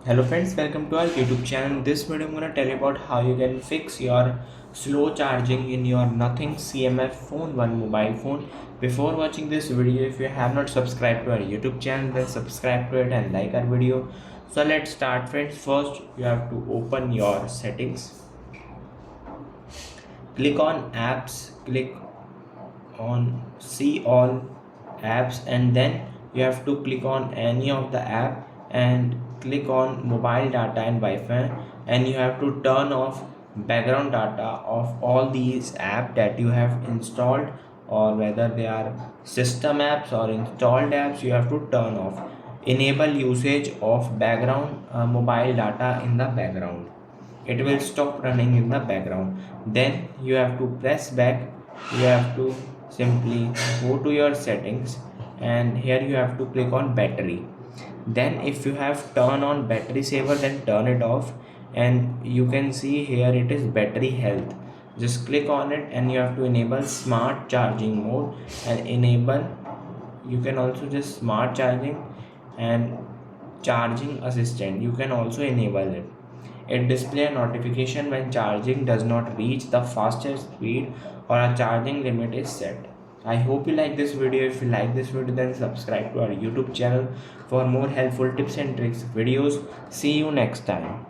Hello friends, welcome to our YouTube channel. In this video I'm gonna tell you about how you can fix your slow charging in your Nothing CMF phone, one mobile phone. Before watching this video, if you have not subscribed to our YouTube channel, then subscribe to it and like our video. So let's start friends. First you have to open your settings, click on apps, click on see all apps, and then you have to click on any of the app and click on mobile data and Wi-Fi, and you have to turn off background data of all these apps that you have installed, or whether they are system apps or installed apps. You have to turn off, enable usage of background mobile data in the background. It will stop running in the background. Then you have to press back. You have to simply go to your settings, and here you have to click on battery. Then if you have turn on battery saver, then turn it off, and you can see here it is battery health. Just click on it and you have to enable smart charging mode and enable. You can also just smart charging and charging assistant, you can also enable it. It displays a notification when charging does not reach the fastest speed or a charging limit is set. I hope you like this video. If you like this video, then subscribe to our YouTube channel for more helpful tips and tricks videos. See you next time.